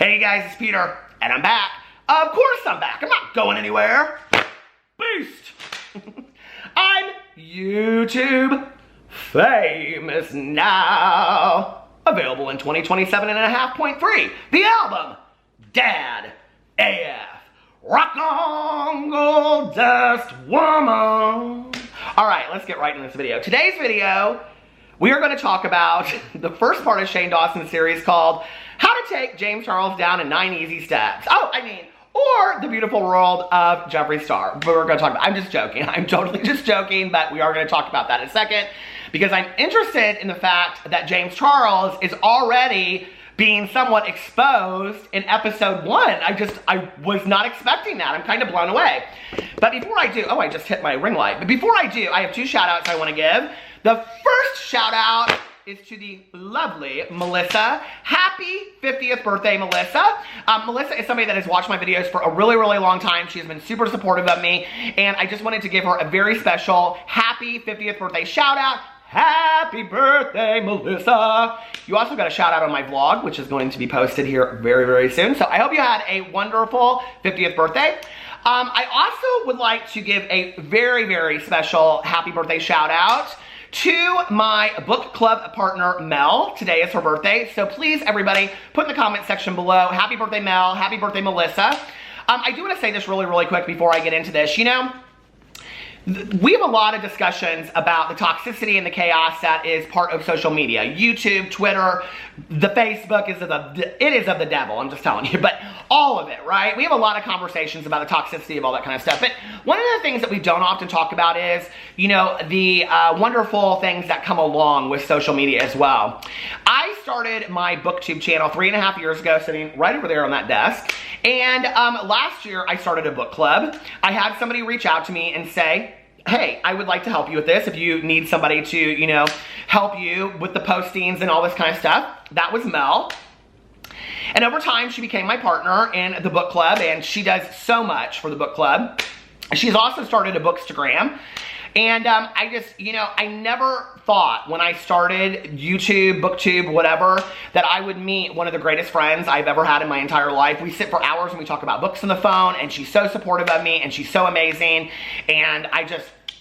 Hey guys, it's Peter, and I'm back. Of course I'm back. I'm not going anywhere. Beast. I'm YouTube famous now. Available in 2027.5.3. The album, Dad AF. Rock on, gold dust woman. All right, let's get right into this video. Today's video, we are going to talk about the first part of Shane Dawson's series called How to Take James Charles Down in 9 Easy Steps. Or The Beautiful World of Jeffree Star. But we're going to talk about, I'm just joking. I'm totally just joking, but we are going to talk about that in a second because I'm interested in the fact that James Charles is already being somewhat exposed in episode 1. I was not expecting that. I'm kind of blown away. But before I do, I just hit my ring light. But before I do, I have 2 shout outs I want to give. The first shout out is to the lovely Melissa. Happy 50th birthday, Melissa. Melissa is somebody that has watched my videos for a really, really long time. She has been super supportive of me, and I just wanted to give her a very special happy 50th birthday shout out. Happy birthday, Melissa. You also got a shout out on my vlog, which is going to be posted here very, very soon. So I hope you had a wonderful 50th birthday. I also would like to give a very, very special happy birthday shout out to my book club partner, Mel. Today is her birthday. So please, everybody, put in the comment section below, happy birthday, Mel. Happy birthday, Melissa. I do want to say this really, really quick before I get into this. You know, we have a lot of discussions about the toxicity and the chaos that is part of social media. YouTube, Twitter, the Facebook is of the devil, I'm just telling you, but all of it, right? We have a lot of conversations about the toxicity of all that kind of stuff, but one of the things that we don't often talk about is, you know, the wonderful things that come along with social media as well. I started my BookTube channel 3.5 years ago, sitting right over there on that desk, and last year I started a book club. I had somebody reach out to me and say, hey, I would like to help you with this if you need somebody to, you know, help you with the postings and all this kind of stuff. That was Mel. And over time, she became my partner in the book club, and she does so much for the book club. She's also started a Bookstagram. And I just, you know, I never thought when I started YouTube, BookTube, whatever, that I would meet one of the greatest friends I've ever had in my entire life. We sit for hours and we talk about books on the phone, and she's so supportive of me, and she's so amazing. And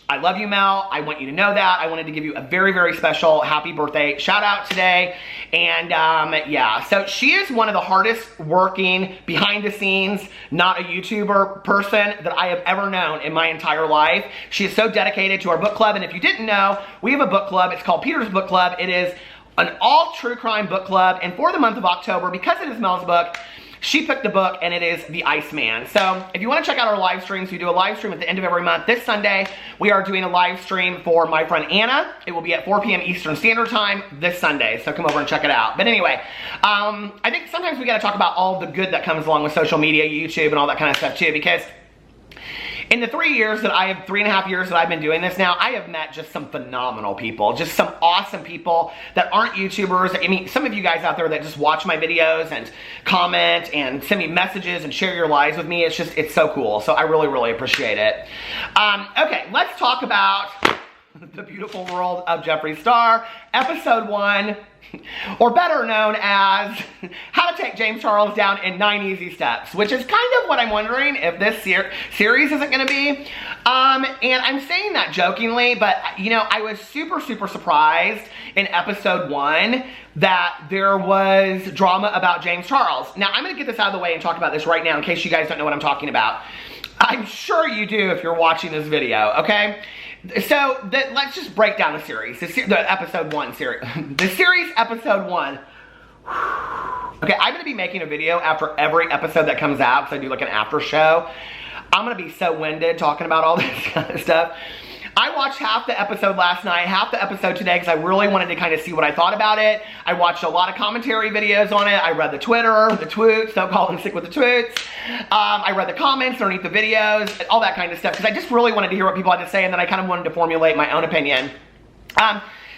I love you, Mel. I want you to know that. I wanted to give you a very, very special happy birthday shout out today. And yeah, so she is one of the hardest working behind the scenes, not a YouTuber person that I have ever known in my entire life. She is so dedicated to our book club. And if you didn't know, we have a book club. It's called Peter's Book Club. It is an all true crime book club. And for the month of October, because it is Mel's book, she picked the book, and it is The Iceman. So if you want to check out our live streams, we do a live stream at the end of every month. This Sunday, we are doing a live stream for my friend Anna. It will be at 4 p.m. Eastern Standard Time this Sunday, so come over and check it out. But anyway, I think sometimes we got to talk about all the good that comes along with social media, YouTube, and all that kind of stuff too, because in the 3.5 years that I've been doing this now, I have met just some phenomenal people, just some awesome people that aren't YouTubers. I mean, some of you guys out there that just watch my videos and comment and send me messages and share your lives with me. It's so cool. So I really, really appreciate it. Okay, let's talk about The Beautiful World of Jeffree Star, episode 1. Or better known as How to Take James Charles Down in 9 Easy Steps, which is kind of what I'm wondering if this series isn't going to be. And I'm saying that jokingly, but, you know, I was super, super surprised in episode 1 that there was drama about James Charles. Now, I'm going to get this out of the way and talk about this right now in case you guys don't know what I'm talking about. I'm sure you do if you're watching this video, okay? So, let's just break down the series. The episode 1 series. The series episode 1. Okay, I'm going to be making a video after every episode that comes out because I do like an after show. I'm going to be so winded talking about all this kind of stuff. I watched half the episode last night, half the episode today because I really wanted to kind of see what I thought about it. I watched a lot of commentary videos on it. I read the Twitter, the tweets, don't call them sick with the tweets. I read the comments underneath the videos, all that kind of stuff because I just really wanted to hear what people had to say, and then I kind of wanted to formulate my own opinion.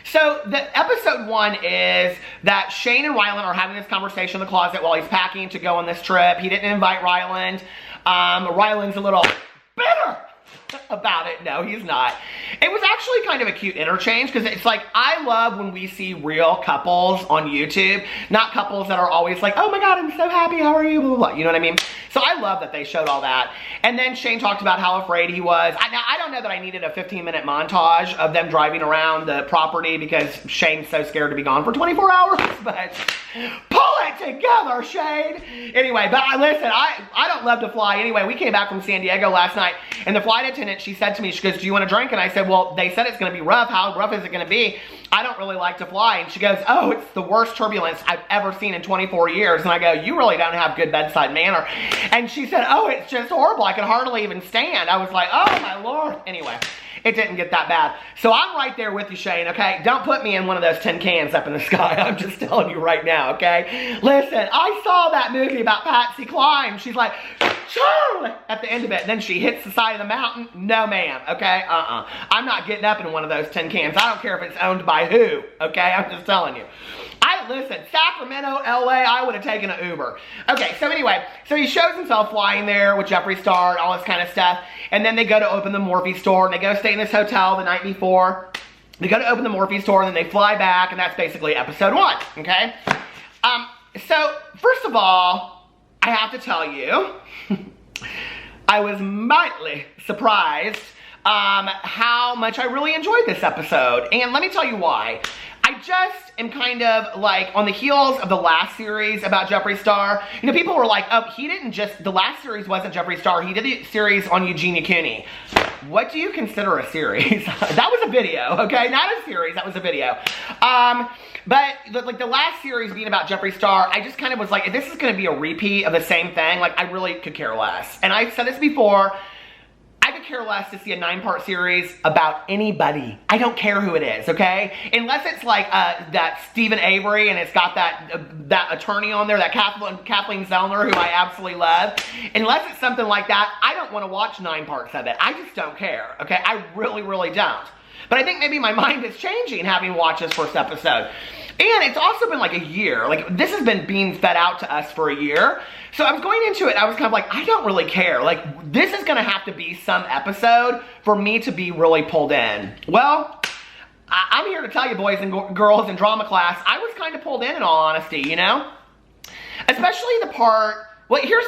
So the episode 1 is that Shane and Ryland are having this conversation in the closet while he's packing to go on this trip. He didn't invite Ryland. Ryland's a little bitter. about it. No, he's not. It was actually kind of a cute interchange because it's like, I love when we see real couples on YouTube, not couples that are always like, oh my God, I'm so happy, how are you, blah, blah, blah. You know what I mean? So I love that they showed all that. And then Shane talked about how afraid he was. Now, I don't know that I needed a 15-minute montage of them driving around the property because Shane's so scared to be gone for 24 hours, but pull it together, Shane. Anyway, but listen, I don't love to fly anyway. We came back from San Diego last night, and the flight attendant, she said to me, she goes, do you want a drink? And I said, well, they said it's going to be rough. How rough is it going to be? I don't really like to fly. And she goes, oh, it's the worst turbulence I've ever seen in 24 years. And I go, you really don't have good bedside manner. And she said, oh, it's just horrible. I can hardly even stand. I was like, oh my Lord. Anyway, it didn't get that bad. So I'm right there with you, Shane, okay? Don't put me in one of those tin cans up in the sky. I'm just telling you right now, okay? Listen, I saw that movie about Patsy Cline. She's like, Charlie, at the end of it. And then she hits the side of the mountain. No, ma'am, okay? I'm not getting up in one of those tin cans. I don't care if it's owned by who, okay? I'm just telling you. Listen, Sacramento, LA, I would have taken an Uber. Okay, so anyway, so he shows himself flying there with Jeffree Star and all this kind of stuff. And then they go to open the Morphe store, and they go stay in this hotel the night before. They go to open the Morphe store, and then they fly back, and that's basically episode 1, okay? So, first of all, I have to tell you, I was mightily surprised how much I really enjoyed this episode. And let me tell you why. I just am kind of like on the heels of the last series about Jeffree Star. You know, people were like, oh, he didn't just, the last series wasn't Jeffree Star. He did a series on Eugenia Cooney. What do you consider a series? That was a video, okay? Not a series, that was a video. But like the last series being about Jeffree Star, I just kind of was like, if this is gonna be a repeat of the same thing, like I really could care less. And I've said this before, I could care less to see a 9-part series about anybody. I don't care who it is, okay? Unless it's like that Stephen Avery and it's got that attorney on there, that Kathleen Zellner, who I absolutely love. Unless it's something like that, I don't want to watch 9 parts of it. I just don't care, okay? I really, really don't. But I think maybe my mind is changing having watched this first episode. And it's also been like a year. Like, this has been being fed out to us for a year. So I was going into it, I was kind of like, I don't really care. Like, this is going to have to be some episode for me to be really pulled in. Well, I'm here to tell you, boys and girls in drama class, I was kind of pulled in all honesty, you know? Especially the part, well, here's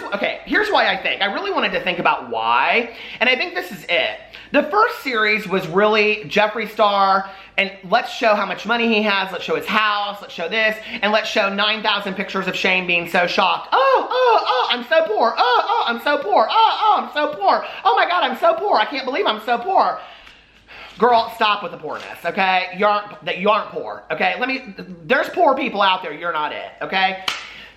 why I think. I really wanted to think about why, and I think this is it. The first series was really Jeffree Star, and let's show how much money he has, let's show his house, let's show this, and let's show 9,000 pictures of Shane being so shocked. Oh, I'm so poor. Oh, I'm so poor. Oh, I'm so poor. Oh my God, I'm so poor. I can't believe I'm so poor. Girl, stop with the poorness, okay? You aren't poor, okay? There's poor people out there, you're not it, okay?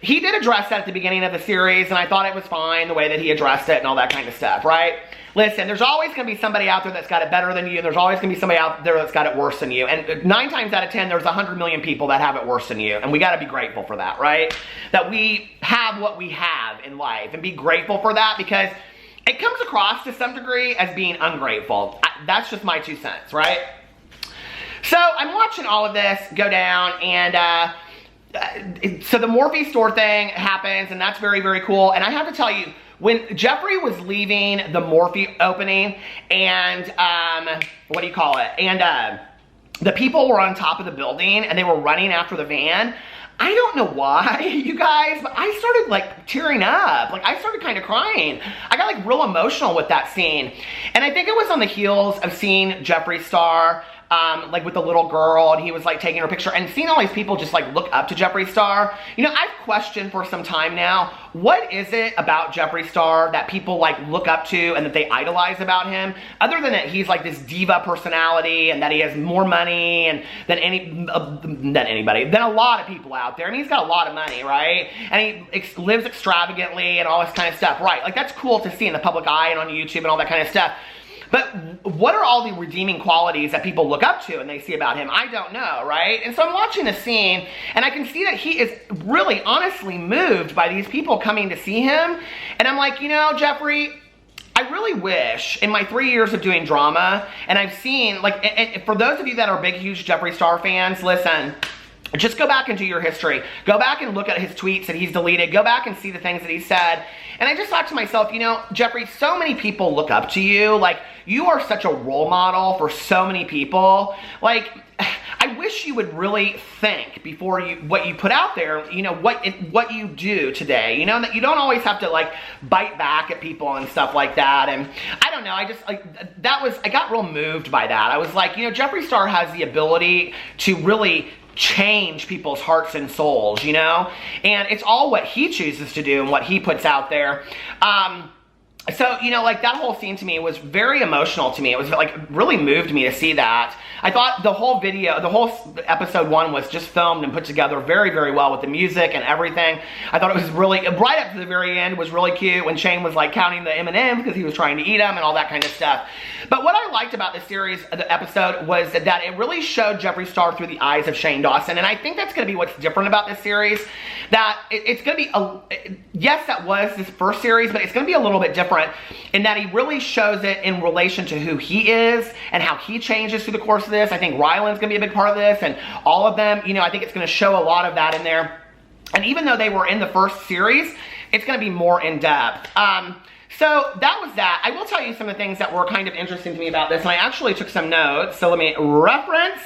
He did address that at the beginning of the series, and I thought it was fine, the way that he addressed it and all that kind of stuff, right? Listen, there's always going to be somebody out there that's got it better than you, and there's always going to be somebody out there that's got it worse than you. And 9 times out of 10, there's 100 million people that have it worse than you. And we got to be grateful for that, right? That we have what we have in life, and be grateful for that, because it comes across to some degree as being ungrateful. That's just my 2 cents, right? So I'm watching all of this go down, and so the Morphe store thing happens, and that's very, very cool. And I have to tell you, when Jeffree was leaving the Morphe opening, and what do you call it? And the people were on top of the building, and they were running after the van. I don't know why, you guys, but I started like tearing up. Like, I started kind of crying. I got like real emotional with that scene. And I think it was on the heels of seeing Jeffree Star like with the little girl, and he was like taking her picture, and seeing all these people just like look up to Jeffree Star. You know, I've questioned for some time now, what is it about Jeffree Star that people like look up to and that they idolize about him, other than that he's like this diva personality and that he has more money and than a lot of people out there. I mean, he's got a lot of money, right? And he lives extravagantly and all this kind of stuff, right? Like, that's cool to see in the public eye and on YouTube and all that kind of stuff. But what are all the redeeming qualities that people look up to and they see about him? I don't know, right? And so I'm watching the scene, and I can see that he is really honestly moved by these people coming to see him. And I'm like, you know, Jeffree, I really wish in my 3 years of doing drama, and I've seen, like, and for those of you that are big, huge Jeffree Star fans, listen, just go back into your history. Go back and look at his tweets that he's deleted. Go back and see the things that he said. And I just thought to myself, you know, Jeffree, so many people look up to you. Like, you are such a role model for so many people. Like, I wish you would really think before what you put out there, you know, what you do today. You know, that you don't always have to, like, bite back at people and stuff like that. And I don't know, I just, like, I got real moved by that. I was like, you know, Jeffree Star has the ability to really change people's hearts and souls, you know? And it's all what he chooses to do and what he puts out there. So, you know, like, that whole scene to me was very emotional to me. It was, like, really moved me to see that. I thought the whole video, the whole episode 1 was just filmed and put together very, very well with the music and everything. I thought it was really, right up to the very end was really cute when Shane was, like, counting the M&Ms because he was trying to eat them and all that kind of stuff. But what I liked about this series, the episode, was that it really showed Jeffree Star through the eyes of Shane Dawson. And I think that's going to be what's different about this series. That it's going to be, yes, that was this first series, but it's going to be a little bit different in that he really shows it in relation to who he is and how he changes through the course of this. I think Ryland's going to be a big part of this, and all of them, you know, I think it's going to show a lot of that in there. And even though they were in the first series, it's going to be more in depth. So that was that. I will tell you some of the things that were kind of interesting to me about this, and I actually took some notes, so let me reference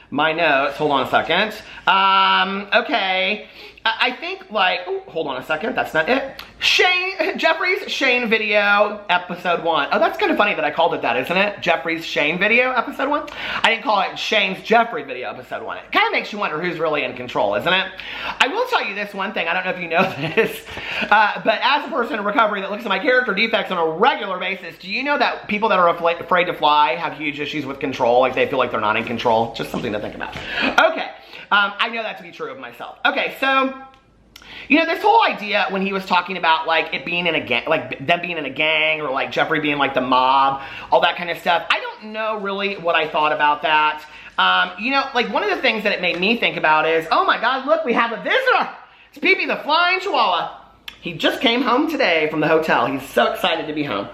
my notes. Hold on a second. Okay. I think, like, oh, hold on a second, that's not it. Jeffree's Shane video, episode 1. Oh, that's kind of funny that I called it that, isn't it? Jeffree's Shane video, episode 1. I didn't call it Shane's Jeffree video, episode 1. It kind of makes you wonder who's really in control, isn't it? I will tell you this one thing, I don't know if you know this, but as a person in recovery that looks at my character defects on a regular basis, do you know that people that are afraid to fly have huge issues with control? Like, they feel like they're not in control? Just something to think about. Okay. I know that to be true of myself. Okay, so, you know, this whole idea when he was talking about, like, it being in a gang, like, them being in a gang, or, like, Jeffree being, like, the mob, all that kind of stuff, I don't know really what I thought about that. You know, like, one of the things that it made me think about is, oh my God, look, we have a visitor! It's Pee-Pee the Flying Chihuahua. He just came home today from the hotel. He's so excited to be home.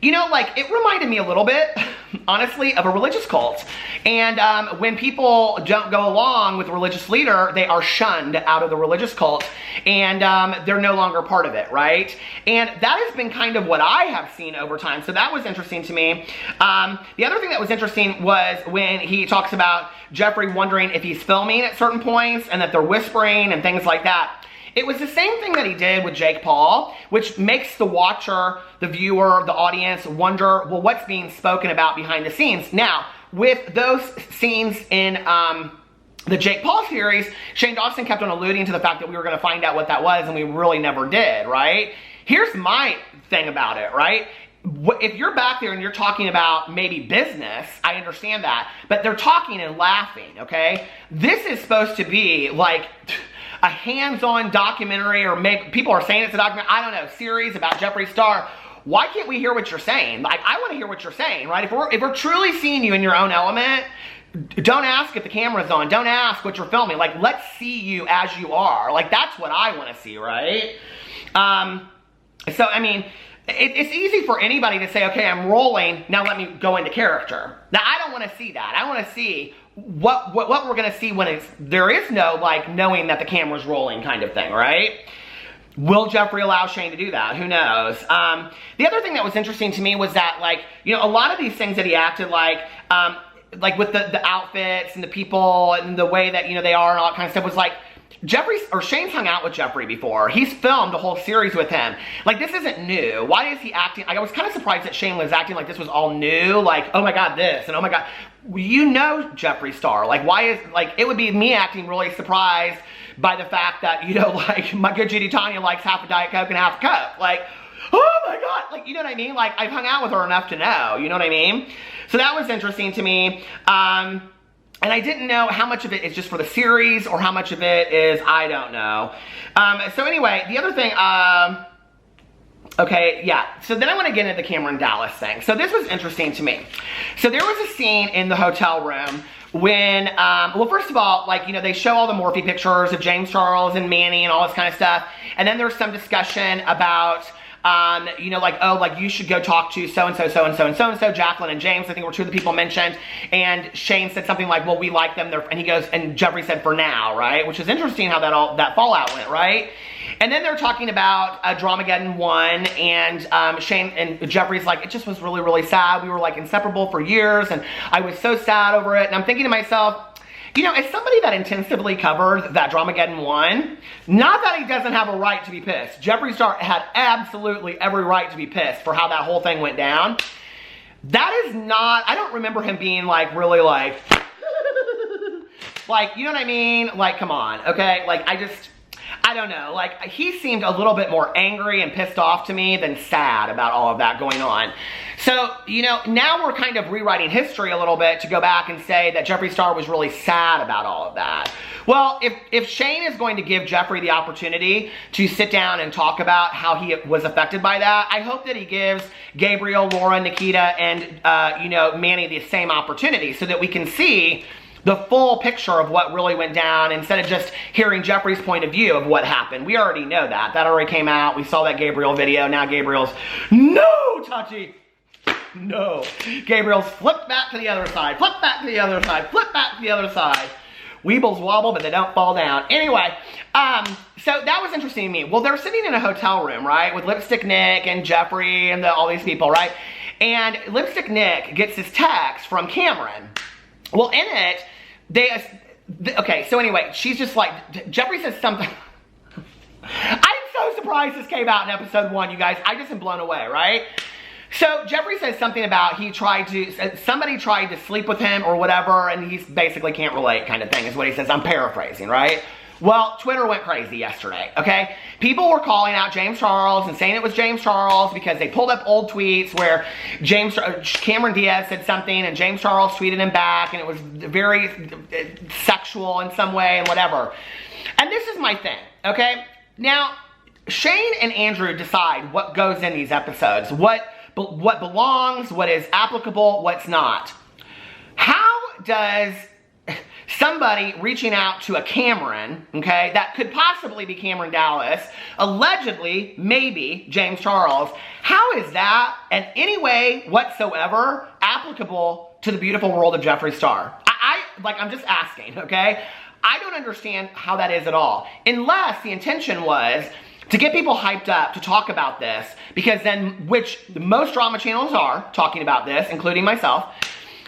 You know, like, it reminded me a little bit, honestly, of a religious cult. And when people don't go along with the religious leader, they are shunned out of the religious cult, and they're no longer part of it, right? And that has been kind of what I have seen over time, so that was interesting to me. The other thing that was interesting was when he talks about Jeffree wondering if he's filming at certain points, and that they're whispering and things like that. It was the same thing that he did with Jake Paul, which makes the watcher, the viewer, the audience wonder, well, what's being spoken about behind the scenes? Now, with those scenes in the Jake Paul series, Shane Dawson kept on alluding to the fact that we were going to find out what that was, and we really never did, right? Here's my thing about it, right? If you're back there and you're talking about maybe business, I understand that, but they're talking and laughing, okay? This is supposed to be like a hands-on documentary, or maybe people are saying it's a documentary, I don't know, series about Jeffree Star. Why can't we hear what you're saying? Like, I want to hear what you're saying, right? If we're truly seeing you in your own element, don't ask if the camera's on. Don't ask what you're filming. Like, let's see you as you are. Like, that's what I want to see, right? So, I mean, it's easy for anybody to say, okay, I'm rolling, now let me go into character. Now, I don't want to see that. I want to see what we're going to see when there is no, like, knowing that the camera's rolling kind of thing, right? Will Jeffree allow Shane to do that? Who knows? The other thing that was interesting to me was that, like, you know, a lot of these things that he acted like with the outfits and the people and the way that, you know, they are and all that kind of stuff was like, Shane's hung out with Jeffree before. He's filmed a whole series with him. Like, this isn't new. Why is he acting? I was kind of surprised that Shane was acting like this was all new. Like, oh my God, this, and oh my God. You know Jeffree Star. Like, why is, like, it would be me acting really surprised by the fact that, you know, like, my good Judy Tanya likes half a Diet Coke and half a Coke. Like, oh my God. Like, you know what I mean? Like, I've hung out with her enough to know. You know what I mean? So that was interesting to me. And I didn't know how much of it is just for the series or how much of it is, I don't know. So anyway, the other thing, okay, yeah. So then I want to get into the Cameron Dallas thing. So this was interesting to me. So there was a scene in the hotel room when, well, first of all, like, you know, they show all the Morphe pictures of James Charles and Manny and all this kind of stuff. And then there's some discussion about you know, like, oh, like you should go talk to so-and-so, so-and-so, and so-and-so, Jacqueline and James, I think were two of the people mentioned. And Shane said something like, well, we like them. And he goes, and Jeffree said, for now, right? Which is interesting how that fallout went, right? And then they're talking about Dramageddon 1, and Shane and Jeffree's like, it just was really, really sad. We were like inseparable for years, and I was so sad over it. And I'm thinking to myself, you know, as somebody that intensively covered that Dramageddon 1, not that he doesn't have a right to be pissed. Jeffree Star had absolutely every right to be pissed for how that whole thing went down. That is not, I don't remember him being like, really like, like, you know what I mean? Like, come on, okay? Like, I don't know, like, he seemed a little bit more angry and pissed off to me than sad about all of that going on. So, you know, now we're kind of rewriting history a little bit to go back and say that Jeffree Star was really sad about all of that. Well, if Shane is going to give Jeffree the opportunity to sit down and talk about how he was affected by that, I hope that he gives Gabriel, Laura, Nikita, and, you know, Manny the same opportunity so that we can see the full picture of what really went down instead of just hearing Jeffree's point of view of what happened. We already know that. That already came out. We saw that Gabriel video. Now Gabriel's, no, Touchy. No. Gabriel's flipped back to the other side. Flip back to the other side. Flip back to the other side. Weebles wobble, but they don't fall down. Anyway, so that was interesting to me. Well, they're sitting in a hotel room, right, with Lipstick Nick and Jeffree and all these people, right? And Lipstick Nick gets this text from Cameron. Well, in it, okay, so anyway, she's just like, Jeffree says something. I'm so surprised this came out in episode 1, you guys. I just am blown away, right? So Jeffree says something about somebody tried to sleep with him or whatever, and he basically can't relate kind of thing is what he says. I'm paraphrasing, right? Well, Twitter went crazy yesterday, okay? People were calling out James Charles and saying it was James Charles because they pulled up old tweets where Cameron Diaz said something and James Charles tweeted him back, and it was very sexual in some way and whatever. And this is my thing, okay? Now, Shane and Andrew decide what goes in these episodes, what belongs, what is applicable, what's not. How does somebody reaching out to a Cameron, okay, that could possibly be Cameron Dallas, allegedly, maybe James Charles, how is that in any way whatsoever applicable to the beautiful world of Jeffree Star? I'm just asking, okay? I don't understand how that is at all, unless the intention was to get people hyped up to talk about this, because then, which most drama channels are talking about this, including myself,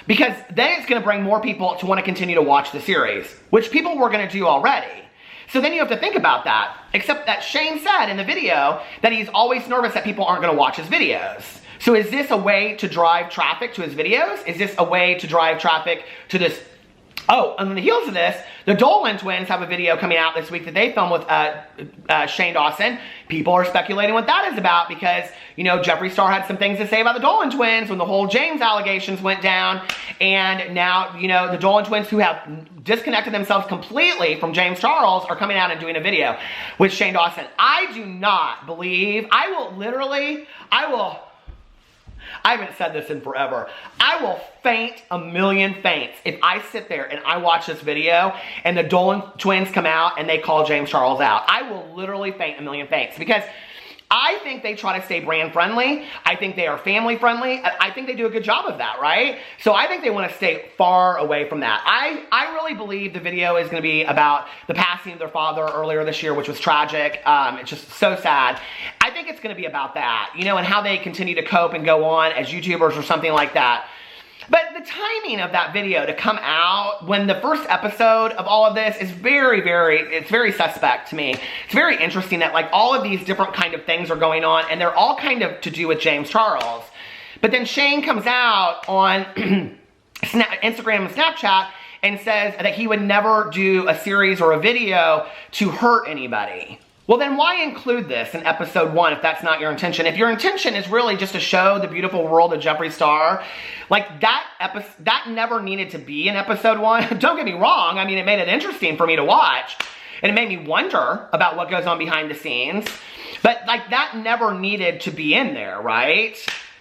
because then it's going to bring more people to want to continue to watch the series, which people were going to do already. So then you have to think about that, except that Shane said in the video that he's always nervous that people aren't going to watch his videos. So is this a way to drive traffic to his videos? Is this a way to drive traffic to this? Oh, on the heels of this, the Dolan Twins have a video coming out this week that they filmed with Shane Dawson. People are speculating what that is about because, you know, Jeffree Star had some things to say about the Dolan Twins when the whole James allegations went down. And now, you know, the Dolan Twins, who have disconnected themselves completely from James Charles, are coming out and doing a video with Shane Dawson. I do not believe, I haven't said this in forever. I will faint a million faints if I sit there and I watch this video and the Dolan Twins come out and they call James Charles out. I will literally faint a million faints because I think they try to stay brand friendly. I think they are family friendly. I think they do a good job of that, right? So I think they want to stay far away from that. I really believe the video is going to be about the passing of their father earlier this year, which was tragic. It's just so sad. I think it's going to be about that, you know, and how they continue to cope and go on as YouTubers or something like that. But the timing of that video to come out when the first episode of all of this is it's very suspect to me. It's very interesting that like all of these different kind of things are going on and they're all kind of to do with James Charles. But then Shane comes out on Instagram and Snapchat and says that he would never do a series or a video to hurt anybody. Well, then why include this in episode 1 if that's not your intention? If your intention is really just to show the beautiful world of Jeffree Star, like that never needed to be in episode 1. Don't get me wrong. I mean, it made it interesting for me to watch. And it made me wonder about what goes on behind the scenes. But like that never needed to be in there, right?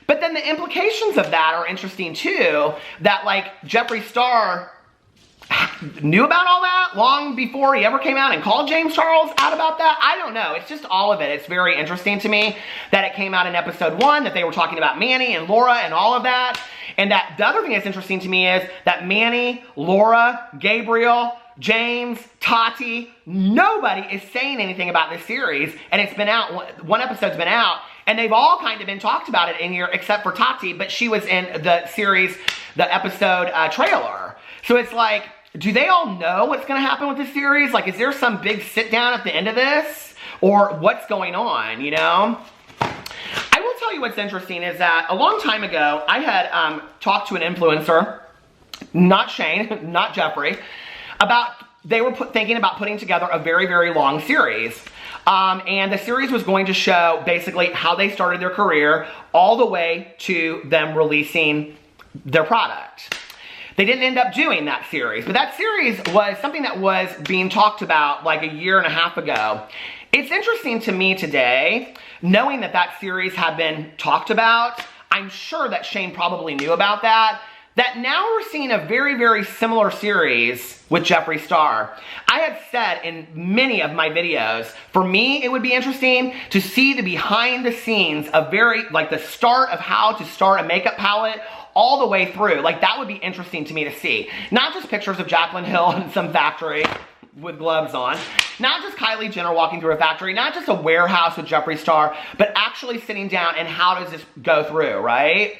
But then the implications of that are interesting too. That like Jeffree Star knew about all that long before he ever came out and called James Charles out about that. I don't know. It's just all of it. It's very interesting to me that it came out in episode 1, that they were talking about Manny and Laura and all of that. And that the other thing that's interesting to me is that Manny, Laura, Gabriel, James, Tati, nobody is saying anything about this series, and it's been out, one episode's been out, and they've all kind of been talked about it in here, except for Tati, but she was in the series, the episode trailer. So it's like, do they all know what's gonna happen with this series? Like, is there some big sit down at the end of this? Or what's going on, you know? I will tell you what's interesting is that a long time ago, I had talked to an influencer, not Shane, not Jeffree, about, they were thinking about putting together a very, very long series. And the series was going to show basically how they started their career all the way to them releasing their product. They didn't end up doing that series, but that series was something that was being talked about like a year and a half ago. It's interesting to me today, knowing that that series had been talked about. I'm sure that Shane probably knew about that now we're seeing a very, very similar series with Jeffree Star. I had said in many of my videos, for me, it would be interesting to see the behind the scenes of like the start of how to start a makeup palette all the way through. Like, that would be interesting to me to see. Not just pictures of Jaclyn Hill in some factory with gloves on. Not just Kylie Jenner walking through a factory. Not just a warehouse with Jeffree Star, but actually sitting down and how does this go through, right?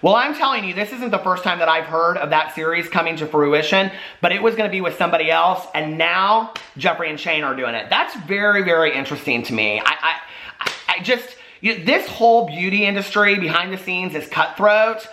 Well, I'm telling you, this isn't the first time that I've heard of that series coming to fruition, but it was going to be with somebody else, and now Jeffree and Shane are doing it. That's very, very interesting to me. I just, this whole beauty industry behind the scenes is cutthroat.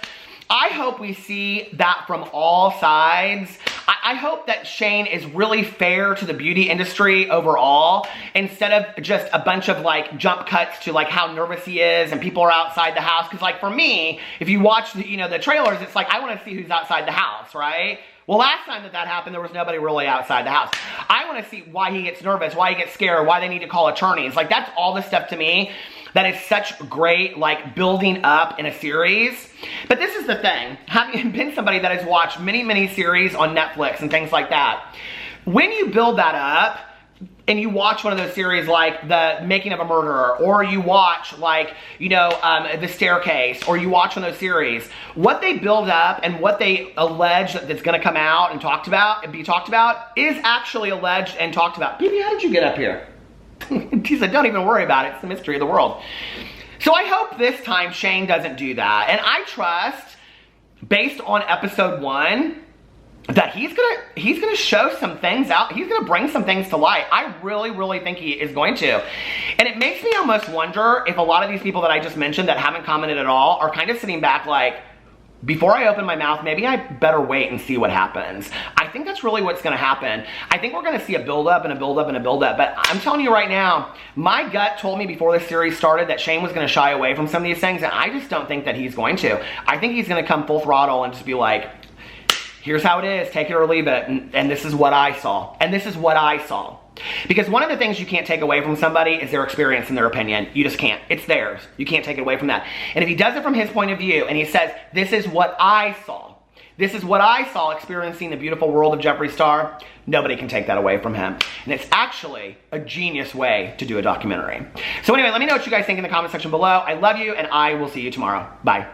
I hope we see that from all sides. I hope that Shane is really fair to the beauty industry overall, instead of just a bunch of like jump cuts to like how nervous he is and people are outside the house. Because like for me, if you watch the, the trailers, it's like I want to see who's outside the house, right? Well, last time that happened, there was nobody really outside the house. I want to see why he gets nervous, why he gets scared, why they need to call attorneys. Like, that's all the stuff to me that is such great, like, building up in a series. But this is the thing. Having been somebody that has watched many, many series on Netflix and things like that, when you build that up, and you watch one of those series like The Making of a Murderer, or you watch like, The Staircase, or you watch one of those series, what they build up and what they allege that's gonna come out and be talked about is actually alleged and talked about. Baby, how did you get up here? He said, don't even worry about it. It's the mystery of the world. So I hope this time Shane doesn't do that. And I trust, based on episode 1, that he's gonna show some things out. He's gonna bring some things to light. I really, really think he is going to. And it makes me almost wonder if a lot of these people that I just mentioned that haven't commented at all are kind of sitting back like, before I open my mouth, maybe I better wait and see what happens. I think that's really what's gonna happen. I think we're gonna see a build-up and a build-up and a build-up, but I'm telling you right now, my gut told me before this series started that Shane was gonna shy away from some of these things, and I just don't think that he's going to. I think he's gonna come full throttle and just be like, here's how it is, take it or leave it, and this is what I saw, and this is what I saw. Because one of the things you can't take away from somebody is their experience and their opinion. You just can't. It's theirs. You can't take it away from that. And if he does it from his point of view, and he says, this is what I saw, this is what I saw experiencing the beautiful world of Jeffree Star, nobody can take that away from him. And it's actually a genius way to do a documentary. So anyway, let me know what you guys think in the comment section below. I love you, and I will see you tomorrow. Bye.